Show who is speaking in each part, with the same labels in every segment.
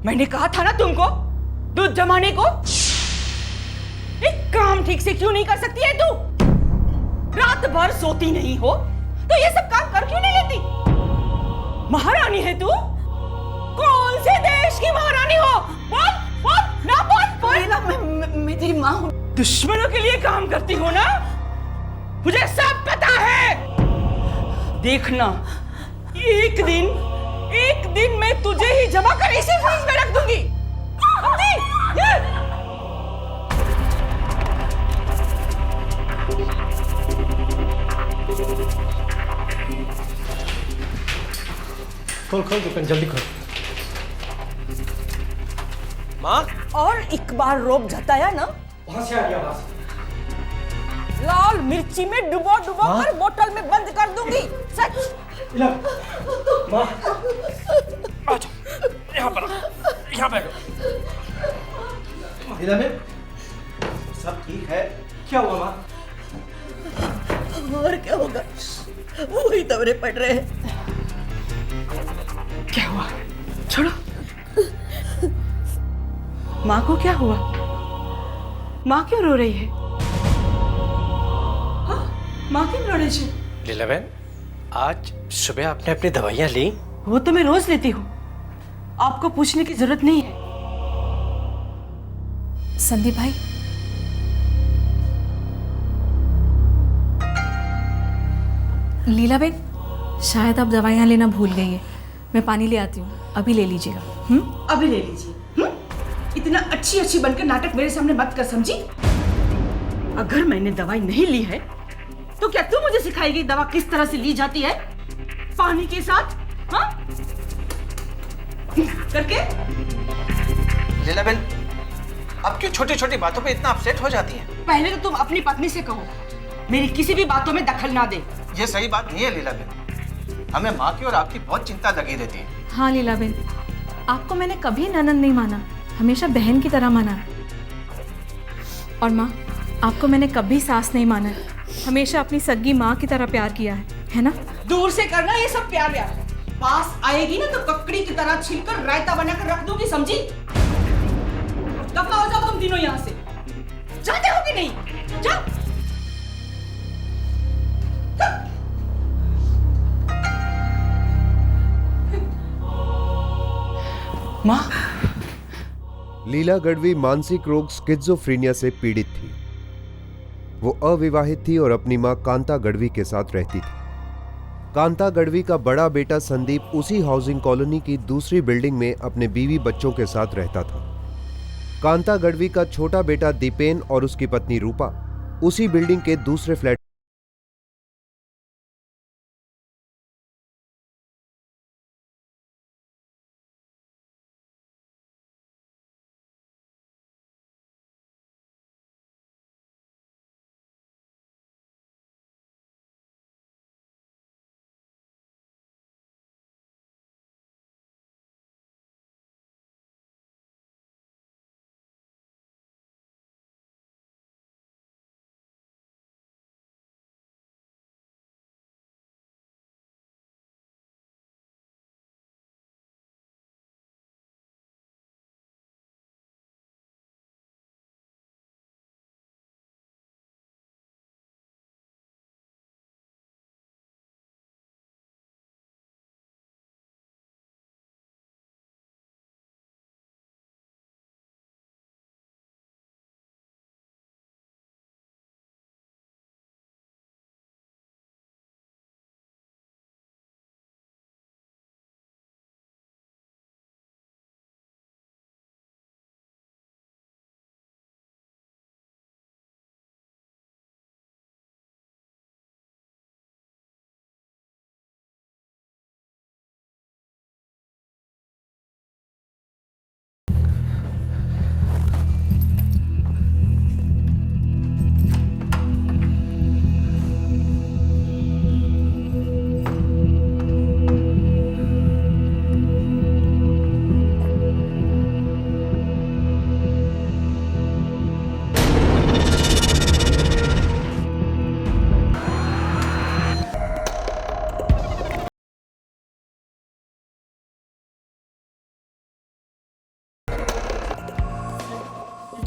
Speaker 1: मैंने कहा था ना तुमको दूध जमाने को। एक काम ठीक से क्यों नहीं कर सकती है तू? रात भर सोती नहीं हो तो ये सब काम कर क्यों नहीं लेती? महारानी है तू? कौन से देश की महारानी हो? बोल बोल ना, बोल।
Speaker 2: मैं तेरी माँ हूँ।
Speaker 1: दुश्मनों के लिए काम करती हो ना? मुझे सब पता है। देखना, एक दिन मैं तुझे ही जमा कर इसी फ्रिज में रख दूंगी।
Speaker 3: खोल खोल दुकान, जल्दी खोल। माँ,
Speaker 2: और एक बार रोब जताया ना,
Speaker 3: वहां से आ गया, वहां से।
Speaker 2: लाल मिर्ची में डुबो कर बोतल में बंद कर दूंगी। सच।
Speaker 3: माँ, आ जाओ, यहाँ पर यहाँ बैठो। में सब ठीक है? क्या हुआ माँ?
Speaker 2: और क्या होगा, वही दौरे पड़ रहे हैं।
Speaker 1: क्या हुआ? छोड़ो। माँ को क्या हुआ? माँ क्यों रो रही है? हाँ? माँ क्यों रो रही है?
Speaker 3: लीला बहन, आज सुबह आपने अपनी दवाइयाँ ली?
Speaker 1: वो तो मैं रोज लेती हूँ, आपको पूछने की जरूरत नहीं है।
Speaker 4: संदीप भाई, लीला बेन, शायद आप दवाइयाँ लेना भूल गई है। मैं पानी ले आती हूँ, अभी ले लीजिएगा।
Speaker 1: अभी ले लीजिए। इतना अच्छी बनकर नाटक मेरे सामने मत कर, समझी? अगर मैंने दवाई नहीं ली है तो क्या तू मुझे सिखाएगी दवा किस तरह से ली जाती है? पानी के साथ, हाँ? करके।
Speaker 3: लीला बहन, आप क्यों छोटी छोटी बातों पे इतना अपसेट हो जाती हैं?
Speaker 1: पहले तो तुम अपनी पत्नी से कहो मेरी किसी भी बातों में दखल ना दे।
Speaker 3: ये सही बात नहीं है लीला बहन, हमें माँ की और आपकी बहुत चिंता लगी रहती है।
Speaker 4: हाँ लीला बेन, आपको मैंने कभी ननद नहीं माना, हमेशा बहन की तरह माना है। और माँ, आपको मैंने कभी सास नहीं माना है, हमेशा अपनी सगी माँ की तरह प्यार किया है ना?
Speaker 1: दूर से करना ये सब प्यार व्यार, पास आएगी ना तो ककड़ी की तरह छिलकर रायता बनाकर रख दूंगी, समझी? दफा हो जाओ तुम तीनों यहाँ से। जाते हो कि नहीं? जाओ। माँ।
Speaker 5: लीला गढ़वी मानसिक रोग स्किज़ोफ्रेनिया से पीड़ित थी। वो अविवाहित थी और अपनी मां कांता गढ़वी के साथ रहती थी। कांता गढ़वी का बड़ा बेटा संदीप उसी हाउसिंग कॉलोनी की दूसरी बिल्डिंग में अपने बीवी बच्चों के साथ रहता था। कांता गढ़वी का छोटा बेटा दीपेन और उसकी पत्नी रूपा उसी बिल्डिंग के दूसरे फ्लैट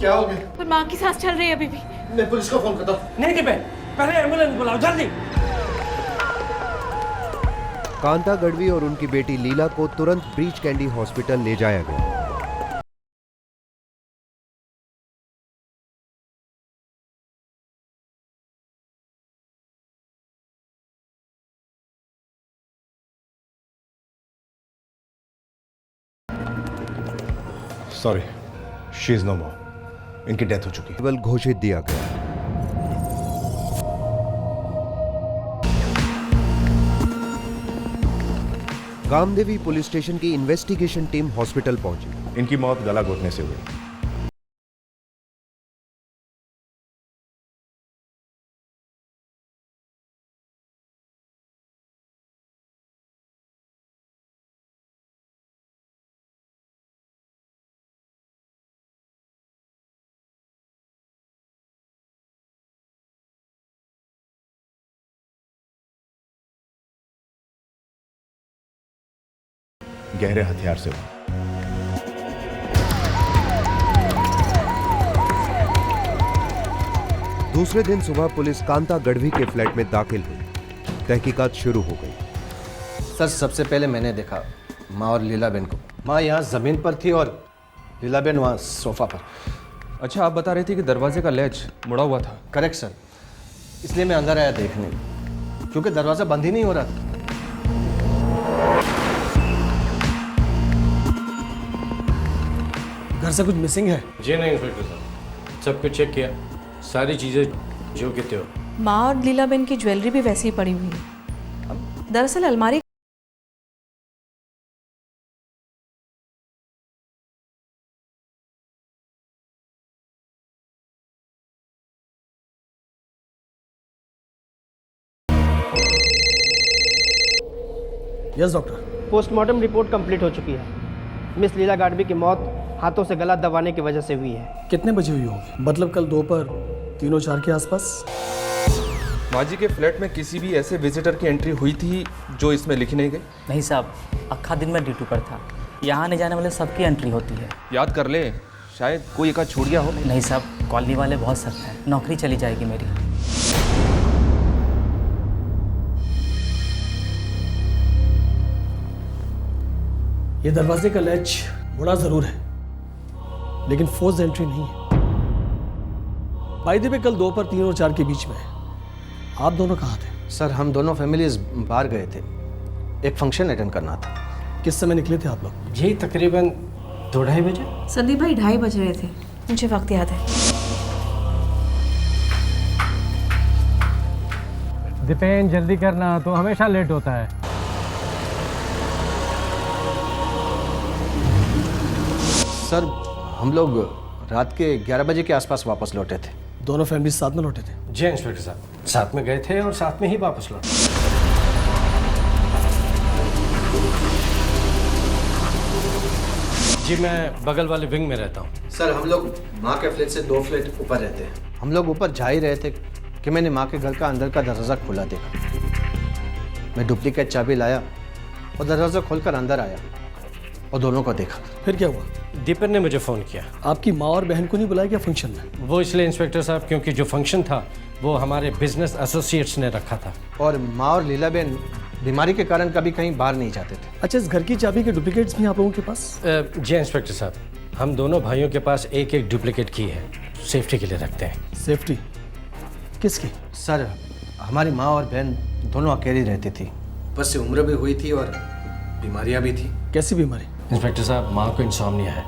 Speaker 6: क्या हो गया?
Speaker 4: पर माँ की सांस चल रही है अभी भी।
Speaker 6: मैं पुलिस को फोन करता हूँ।
Speaker 2: नहीं दिपेन, पहले एम्बुलेंस बुलाओ जल्दी।
Speaker 5: कांता गढ़वी और उनकी बेटी लीला को तुरंत ब्रीच कैंडी हॉस्पिटल ले जाया गया।
Speaker 6: सॉरी, शी इज नो मोर। इनकी डेथ हो चुकी है।
Speaker 5: केवल घोषित दिया गया। कामदेवी पुलिस स्टेशन की इन्वेस्टिगेशन टीम हॉस्पिटल पहुंची।
Speaker 6: इनकी मौत गला घोटने से हुई। गहरे हथियार से हुआ।
Speaker 5: दूसरे दिन सुबह पुलिस कांता गढ़वी के फ्लैट में दाखिल हुई। तहकीकात शुरू हो गई।
Speaker 3: सर, सबसे पहले मैंने देखा माँ और लीलाबेन को। माँ यहाँ जमीन पर थी और लीलाबेन वहाँ सोफा पर।
Speaker 7: अच्छा, आप बता रहे थे कि दरवाजे का लैच मुड़ा हुआ था।
Speaker 3: करेक्ट सर, इसलिए मैं अंदर आया देखने, क्योंकि दरवाज़ा बंद ही नहीं हो रहा था।
Speaker 8: घर से कुछ मिसिंग है?
Speaker 9: जी नहीं इंस्पेक्टर साहब, सब कुछ चेक किया, सारी चीज़ें जो कहते हो।
Speaker 4: माँ और लीलाबेन की ज्वेलरी भी वैसी ही पड़ी हुई है। दरअसल अलमारी
Speaker 8: yes doctor.
Speaker 10: Postmortem report complete हो चुकी है। मिस लीला गाडवी की मौत हाथों से गला दबाने की वजह से हुई है।
Speaker 8: कितने बजे हुई होगी? मतलब कल दोपहर 3:04 के आसपास।
Speaker 7: माँ जी के फ्लैट में किसी भी ऐसे विजिटर की एंट्री हुई थी जो इसमें लिखी नहीं गई?
Speaker 11: नहीं साहब, अक्खा दिन में ड्यूटी पर था। यहाँ आने जाने वाले सबकी एंट्री होती है।
Speaker 7: याद कर ले, शायद कोई एका छूट गया हो।
Speaker 11: नहीं साहब, कॉलोनी वाले बहुत सख्त हैं, नौकरी चली जाएगी मेरी।
Speaker 8: ये दरवाजे का लैच मुड़ा जरूर है, लेकिन फोर्स एंट्री नहीं है। बाय द वे, कल दोपहर 3 और 4 के बीच में आप दोनों कहाँ थे?
Speaker 3: सर, हम दोनों फैमिलीज बाहर गए थे, एक फंक्शन अटेंड करना था।
Speaker 8: किस समय निकले थे आप लोग?
Speaker 9: जी तकरीबन 2-2:30 बजे।
Speaker 4: संदीप भाई 2:30 बज रहे थे, मुझे वक्त याद है।
Speaker 9: दीपेन जल्दी करना, तो हमेशा लेट होता है।
Speaker 3: सर, हम लोग रात के 11 बजे के आसपास वापस लौटे थे।
Speaker 8: दोनों फैमिली साथ में लौटे थे?
Speaker 9: जी इंस्पेक्टर साहब, साथ में गए थे और साथ में ही वापस लौटे। जी मैं बगल वाले विंग में रहता हूँ।
Speaker 3: सर, हम लोग माँ के फ्लैट से 2 फ्लैट ऊपर रहते हैं। हम लोग ऊपर जा ही रहे थे कि मैंने माँ के घर का अंदर का दरवाज़ा खुला देखा। मैं डुप्लीकेट चाबी लाया और दरवाज़ा खोलकर अंदर आया और दोनों को देखा।
Speaker 8: फिर क्या हुआ?
Speaker 9: दीपन ने मुझे फ़ोन किया।
Speaker 8: आपकी माँ और बहन को नहीं बुलाया क्या फंक्शन में?
Speaker 9: वो इसलिए इंस्पेक्टर साहब क्योंकि जो फंक्शन था वो हमारे बिजनेस एसोसिएट्स ने रखा था।
Speaker 3: और माँ और लीलाबेन बीमारी के कारण कभी कहीं बाहर नहीं जाते थे।
Speaker 8: अच्छा, इस घर की चाबी के डुप्लीकेट्स भी आप लोगों के पास?
Speaker 9: जी इंस्पेक्टर साहब, हम दोनों भाइयों के पास एक एक डुप्लीकेट की है, सेफ्टी के लिए रखते हैं।
Speaker 8: सेफ्टी किसकी?
Speaker 3: सर, हमारी माँ और बहन दोनों अकेली रहती थी, ऊपर से उम्र भी हुई थी और बीमारियाँ भी थी।
Speaker 8: कैसी बीमारी?
Speaker 9: इंस्पेक्टर साहब, माँ को इंसोम्निया है,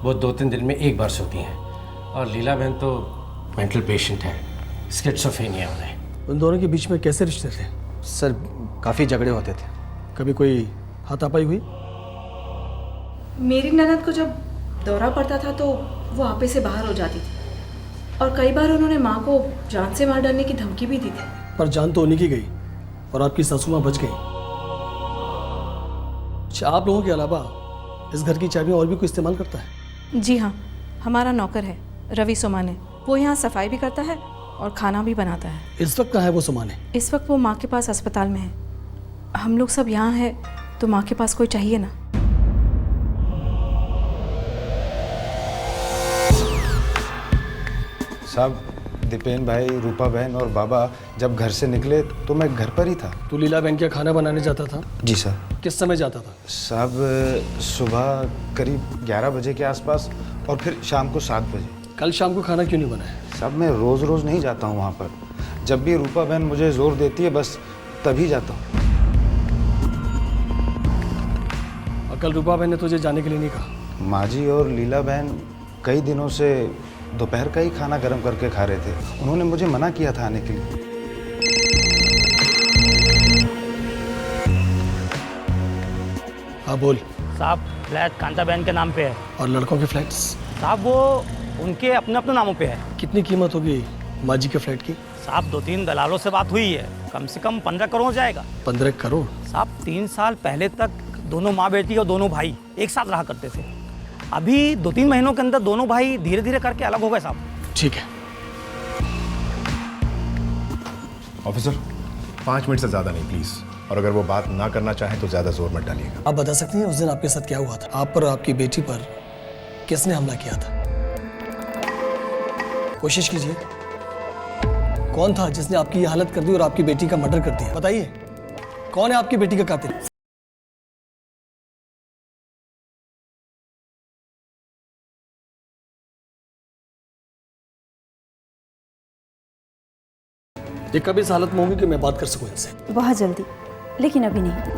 Speaker 9: वो 2-3 दिन में एक बार सोती हैं, और लीला बहन तो मेंटल पेशेंट है, स्किज़ोफ्रेनिया उन्हें।
Speaker 8: उन दोनों के बीच में कैसे रिश्ते थे?
Speaker 3: सर, काफ़ी झगड़े होते थे।
Speaker 8: कभी कोई हाथापाई हुई?
Speaker 4: मेरी ननद को जब दौरा पड़ता था तो वो आपे से बाहर हो जाती थी, और कई बार उन्होंने माँ को जान से मार डालने की धमकी भी दी थी।
Speaker 8: पर जान तो उन्हीं की गई और आपकी सासू माँ बच गई। अच्छा, आप लोगों के अलावा इस घर की चाबियाँ और भी कोई इस्तेमाल करता है?
Speaker 4: जी हाँ, हमारा नौकर है रवि सोमाने, वो यहाँ सफाई भी करता है और खाना भी बनाता है।
Speaker 8: इस वक्त कहाँ है वो सोमाने?
Speaker 4: इस वक्त वो माँ के पास अस्पताल में है। हम लोग सब यहाँ हैं तो माँ के पास कोई चाहिए ना।
Speaker 12: साहब, दीपेन भाई, रूपा बहन और बाबा जब घर से निकले तो मैं घर पर ही था।
Speaker 8: तू लीला बहन क्या खाना बनाने जाता था?
Speaker 12: जी सर।
Speaker 8: किस समय जाता था?
Speaker 12: साहब सुबह करीब 11 बजे के आसपास और फिर शाम को 7 बजे।
Speaker 8: कल शाम को खाना क्यों नहीं बनाया?
Speaker 12: साहब मैं रोज़ रोज़ नहीं जाता हूँ वहाँ पर, जब भी रूपा बहन मुझे ज़ोर देती है बस तभी जाता हूँ।
Speaker 8: और कल रूपा बहन ने तुझे जाने के लिए नहीं कहा?
Speaker 12: माँ जी और लीला बहन कई दिनों से दोपहर का ही खाना गर्म करके खा रहे थे, उन्होंने मुझे मना किया था आने के लिए।
Speaker 8: हाँ बोल।
Speaker 13: साहब फ्लैट कांता बहन के नाम पे है।
Speaker 8: और लड़कों के फ्लैट्स?
Speaker 13: साहब वो उनके अपने अपने नामों पे है।
Speaker 8: कितनी कीमत होगी माँ जी के फ्लैट की?
Speaker 13: साहब 2-3 दलालों से बात हुई है, कम से कम 15 करोड़ जाएगा।
Speaker 8: 15 करोड़?
Speaker 13: साहब 3 साल पहले तक दोनों माँ बेटी और दोनों भाई एक साथ रहा करते थे। अभी 2-3 महीनों के अंदर दोनों भाई धीरे धीरे करके अलग हो गए साहब।
Speaker 8: ठीक है।
Speaker 6: ऑफिसर 5 मिनट से ज़्यादा नहीं प्लीज़, और अगर वो बात ना करना चाहें तो ज़्यादा जोर मत डालिएगा।
Speaker 8: आप बता सकती हैं उस दिन आपके साथ क्या हुआ था? आप पर और आपकी बेटी पर किसने हमला किया था? कोशिश कीजिए। कौन था जिसने आपकी ये हालत कर दी और आपकी बेटी का मर्डर कर दिया? बताइए, कौन है आपकी बेटी का कातिल? ये कब इस हालत में होंगे कि मैं बात कर सकूं इनसे?
Speaker 14: बहुत जल्दी, लेकिन अभी नहीं।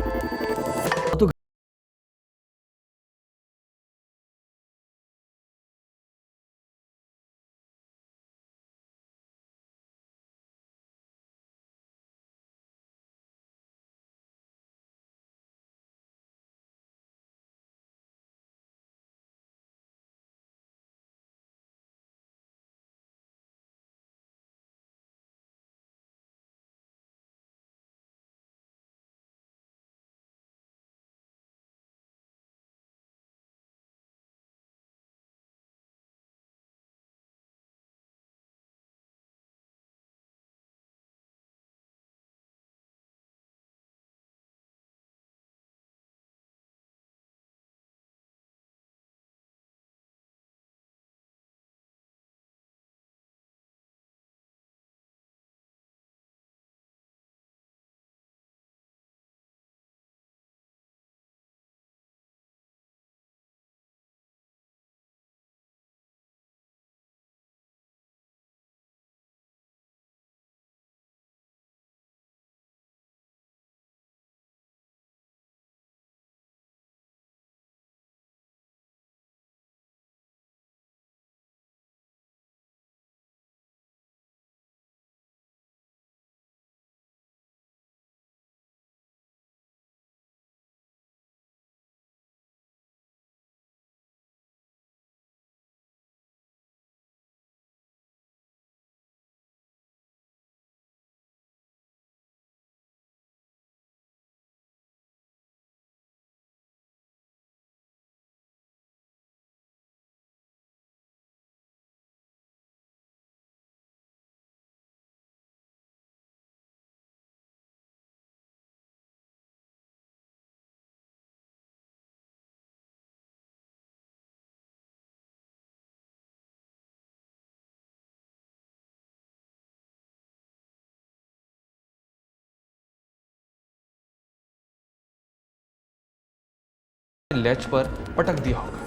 Speaker 7: लैच पर पटक दिया होगा।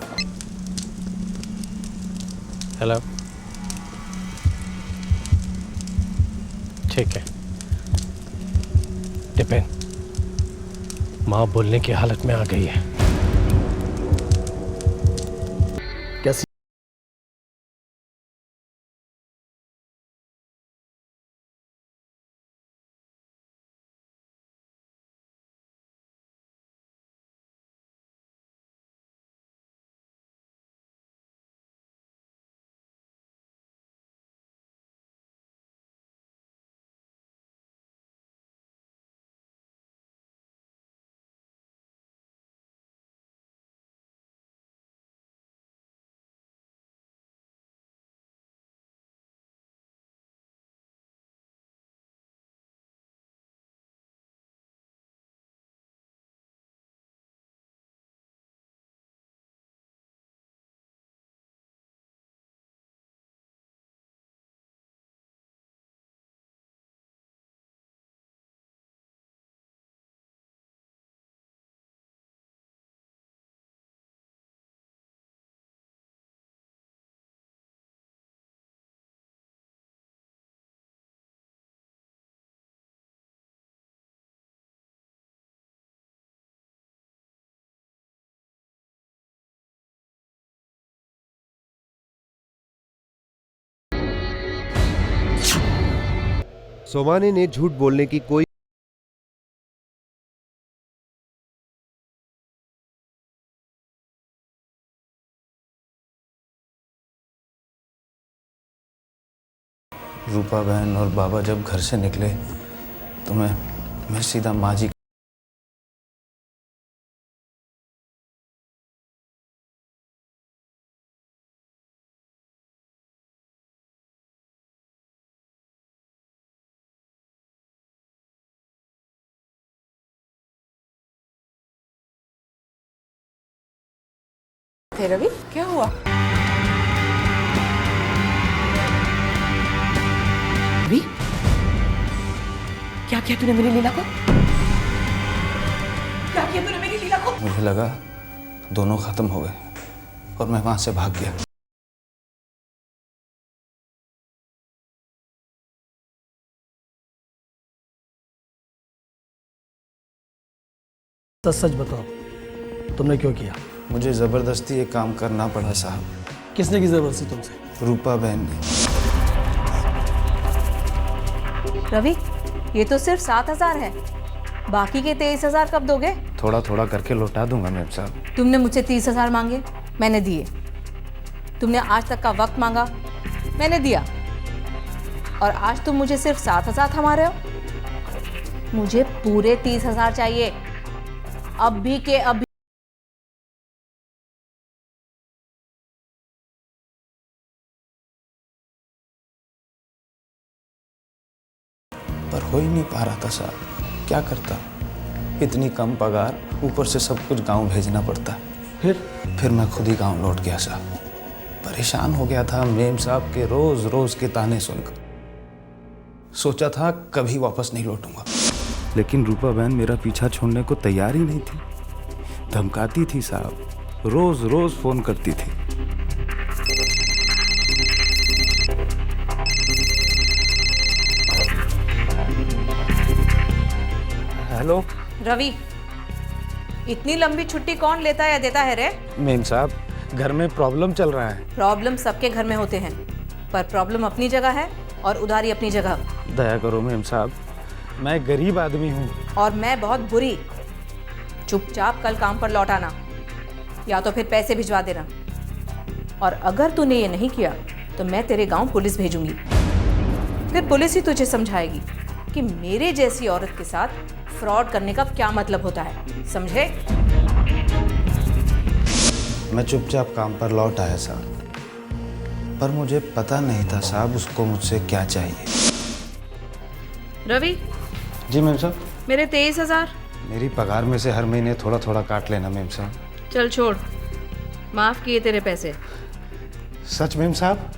Speaker 9: हेलो, ठीक है। डिपेन, माँ बोलने की हालत में आ गई है।
Speaker 8: कैसी?
Speaker 5: सोमानी ने झूठ बोलने की कोई
Speaker 12: रूपा बहन और बाबा जब घर से निकले तो मैं सीधा माँ जी
Speaker 2: थे रवि, क्या हुआ?
Speaker 1: रवि, क्या किया तूने मेरी लीला को? क्या किया तूने मेरी लीला को?
Speaker 12: मुझे लगा दोनों खत्म हो गए और मैं वहां से भाग गया।
Speaker 8: सच सच बताओ, तुमने क्यों किया?
Speaker 12: मुझे जबरदस्ती ये काम करना पड़ा साहब।
Speaker 8: किसने की जबरदस्ती तुमसे?
Speaker 12: रूपा बहन ने।
Speaker 4: रवि, ये तो सिर्फ 7,000 है, बाकी के 23,000 कब दोगे?
Speaker 12: थोड़ा थोड़ा करके लौटा दूंगा मैम साहब।
Speaker 4: तुमने मुझसे 30,000 मांगे, मैंने दिए। तुमने आज तक का वक्त मांगा, मैंने दिया। और आज तुम मुझे सिर्फ 7,000 थमा रहे हो। मुझे पूरे 30,000 चाहिए, अभी के अभी।
Speaker 12: पर हो ही नहीं पा रहा था साहब, क्या करता। इतनी कम पगार, ऊपर से सब कुछ गांव भेजना पड़ता। फिर मैं खुद ही गांव लौट गया साहब। परेशान हो गया था मेम साहब के रोज रोज के ताने सुनकर। सोचा था कभी वापस नहीं लौटूंगा, लेकिन रूपा बहन मेरा पीछा छोड़ने को तैयार ही नहीं थी। धमकाती थी साहब, रोज रोज फोन करती थी। हेलो
Speaker 4: रवि, इतनी लंबी छुट्टी कौन लेता या देता है रे?
Speaker 12: मेम साहब, घर में प्रॉब्लम चल रहा है।
Speaker 4: प्रॉब्लम सबके घर में होते हैं, पर प्रॉब्लम अपनी जगह है और उधारी अपनी जगह।
Speaker 12: दया करो मेम साहब, मैं गरीब आदमी हूँ।
Speaker 4: और मैं बहुत बुरी। चुपचाप कल काम पर लौट आना, या तो फिर पैसे भिजवा देना। और अगर तूने ये नहीं किया तो मैं तेरे गांव पुलिस भेजूंगी। फिर पुलिस ही तुझे समझाएगी कि मेरे जैसी औरत के साथ फ्रॉड करने का क्या मतलब होता है, समझे?
Speaker 12: मैं चुपचाप काम पर लौट आया साहब, पर मुझे पता नहीं था साहब उसको मुझसे क्या चाहिए।
Speaker 4: रवि
Speaker 12: जी मेम साहब।
Speaker 4: मेरे 23,000।
Speaker 12: मेरी पगार में से हर महीने थोड़ा थोड़ा काट लेना मेम साहब।
Speaker 4: चल छोड़, माफ किए तेरे पैसे।
Speaker 12: सच मेम साहब?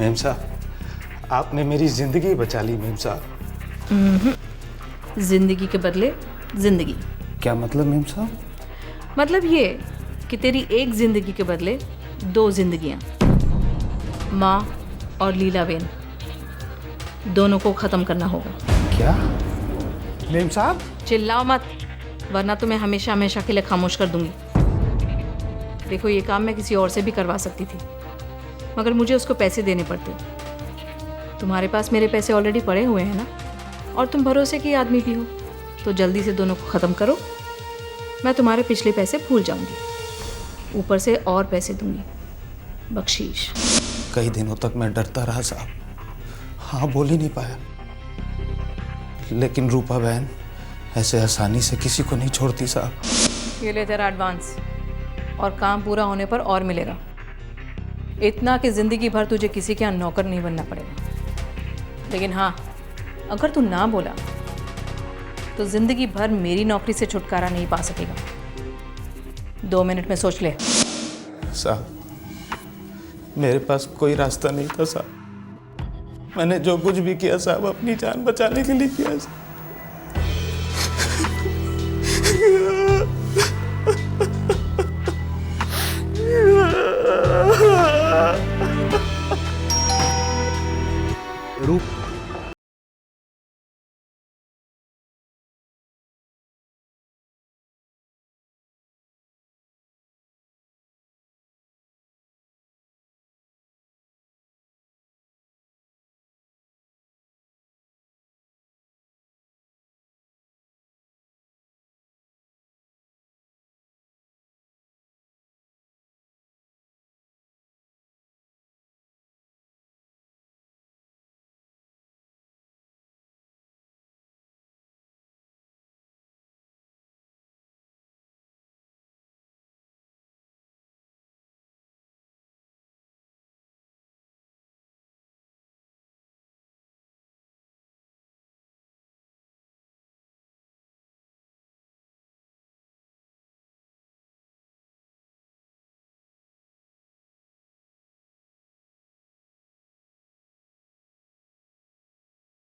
Speaker 12: मेम साहब, आपने मेरी जिंदगी बचा ली मेम साहब।
Speaker 4: जिंदगी के बदले जिंदगी।
Speaker 12: क्या मतलब मेम साहब?
Speaker 4: मतलब ये कि तेरी एक जिंदगी के बदले 2 जिंदगियां। माँ और लीलाबेन दोनों को खत्म करना होगा।
Speaker 12: क्या मेम साहब?
Speaker 4: चिल्लाओ मत, वरना तुम्हें हमेशा हमेशा के लिए खामोश कर दूंगी। देखो, ये काम मैं किसी और से भी करवा सकती थी, मगर मुझे उसको पैसे देने पड़ते। तुम्हारे पास मेरे पैसे ऑलरेडी पड़े हुए हैं ना, और तुम भरोसे की आदमी भी हो, तो जल्दी से दोनों को ख़त्म करो। मैं तुम्हारे पिछले पैसे भूल जाऊंगी, ऊपर से और पैसे दूंगी, बख्शीश।
Speaker 12: कई दिनों तक मैं डरता रहा साहब, हाँ बोल ही नहीं पाया। लेकिन रूपा बहन ऐसे आसानी से किसी को नहीं छोड़ती साहब।
Speaker 4: ये ले तेरा एडवांस, और काम पूरा होने पर और मिलेगा। इतना कि ज़िंदगी भर तुझे किसी के यहाँ नौकर नहीं बनना पड़ेगा। लेकिन हाँ, अगर तू ना बोला तो ज़िंदगी भर मेरी नौकरी से छुटकारा नहीं पा सकेगा। 2 मिनट में सोच ले।
Speaker 12: साहब, मेरे पास कोई रास्ता नहीं था साहब। मैंने जो कुछ भी किया साहब अपनी जान बचाने के लिए किया साहब।